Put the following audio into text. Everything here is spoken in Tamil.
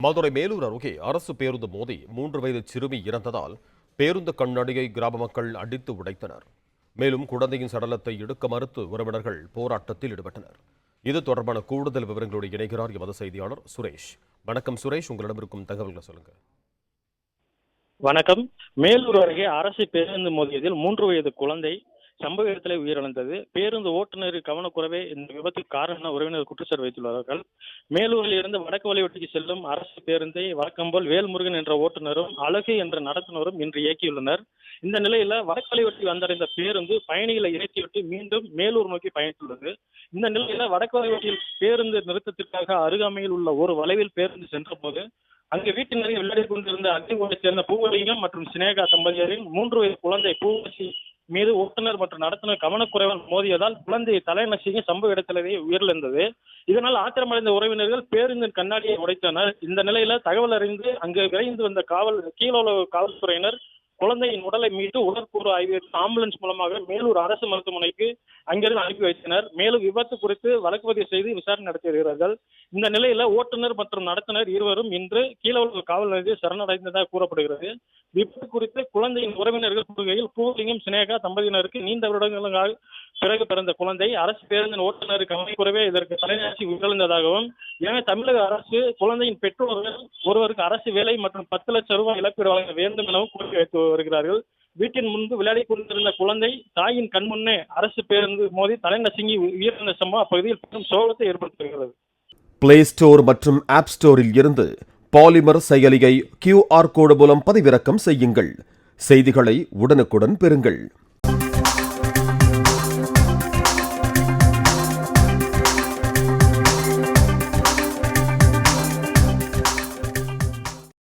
மதுரை மேலூர் அருகே அரசு பேருந்து மோதி 3 வயது சிறுமி இறந்ததால் பேருந்து கண்ணாடியை கிராம மக்கள் அடித்து உடைத்தனர். மேலும் குழந்தையின் சடலத்தை எடுக்க மறுத்து உறவினர்கள் போராட்டத்தில் ஈடுபட்டனர். இது தொடர்பான கூடுதல் விவரங்களோடு இணைகிறார் எமது செய்தியாளர் சுரேஷ். வணக்கம் சுரேஷ், உங்களிடம் இருக்கும் தகவல்களை சொல்லுங்க. வணக்கம். மேலூர் அருகே அரசு பேருந்து மோதியதில் 3 வயது குழந்தை சம்பவ இடத்திலே உயிரிழந்தது. பேருந்து ஓட்டுநரின் கவனக்குறைவே இந்த விபத்துக்கு காரணம் என உறவினர் குற்றச்சாட்டு வைத்துள்ளார்கள். மேலூரில் இருந்து வடக்கு வழிவட்டிக்கு செல்லும் அரசு பேருந்தை வழக்கம்போல் வேல்முருகன் என்ற ஓட்டுநரும் அழகு என்ற நடத்துனரும் இன்று இயக்கியுள்ளனர். இந்த நிலையில வடக்கு வழிவட்டி வந்தடைந்த பேருந்து பயணிகளை இறக்கிவிட்டு மீண்டும் மேலூர் நோக்கி பயணித்துள்ளது. இந்த நிலையில வடக்கு வழிவட்டியில் பேருந்து நிறுத்தத்திற்காக அருகாமையில் உள்ள ஒரு வளைவில் பேருந்து சென்ற போது அங்கு வீட்டினரை விளையாடி கொண்டிருந்த அக்னிகோட்டைச் சேர்ந்த பூவலிங்கம் மற்றும் சினேகா தம்பதியரின் 3 வயது குழந்தை பூவசி மீது ஓட்டுநர் மற்றும் நடத்துனர் கவனக்குறைவால் மோதியதால் குழந்தையை தலைநசுங்கி சம்பவ இடத்திலேயே உயிரிழந்தது. இதனால் ஆத்திரமடைந்த உறவினர்கள் பேருந்தின் கண்ணாடியை உடைத்தனர். இந்த நிலையில தகவல் அறிந்து அங்கு விரைந்து வந்த கீழோல காவல்துறையினர் குழந்தையின் உடலை மீட்டு உடற்கூறு ஆய்விற்கு ஆம்புலன்ஸ் மூலமாக மேலூர் அரசு மருத்துவமனைக்கு அங்கிருந்து அனுப்பி வைத்தனர். மேலும் விபத்து குறித்து வழக்கு பதிவு செய்து விசாரணை நடத்தி வருகிறார்கள். இந்த நிலையில ஓட்டுநர் மற்றும் நடத்துனர் இருவரும் இன்று கீழோல காவல் நிலையத்தில் சரணடைந்ததாக கூறப்படுகிறது. விபத்து குறித்து குழந்தையின் உறவினர்கள் கூறுகையில் பூலிங்கம் சினேகா தம்பதியினருக்கு நீண்ட வருடங்களாக பிறகு பிறந்த குழந்தை அரசு பேருந்தின் ஓட்டுநருக்கு கவனக்குறைவே இதற்கு தலைநாசி உயிரிழந்ததாகவும், எனவே தமிழக அரசு குழந்தையின் பெற்றோர்கள் ஒருவருக்கு அரசு வேலை மற்றும் 10 லட்சம் ரூபாய் இழப்பீடு வழங்க வேண்டும் எனவும் கோரிக்கை வைத்து வருகிறார்கள். வீட்டின் முன்பு விளையாடி கொண்டிருந்த குழந்தை தாயின் கண்முன்னே அரசு பேருந்து மோதி தலைநசுங்கி உயிரிழந்த சம்பவம் அப்பகுதியில் பெரும் சோகத்தை ஏற்படுத்துகிறது. பிளே ஸ்டோர் மற்றும் ஆப் ஸ்டோரில் இருந்து பாலிமர் செயலியை QR கோடு மூலம் பதிவிறக்கம் செய்யுங்கள். செய்திகளை உடனுக்குடன் பெறுங்கள்.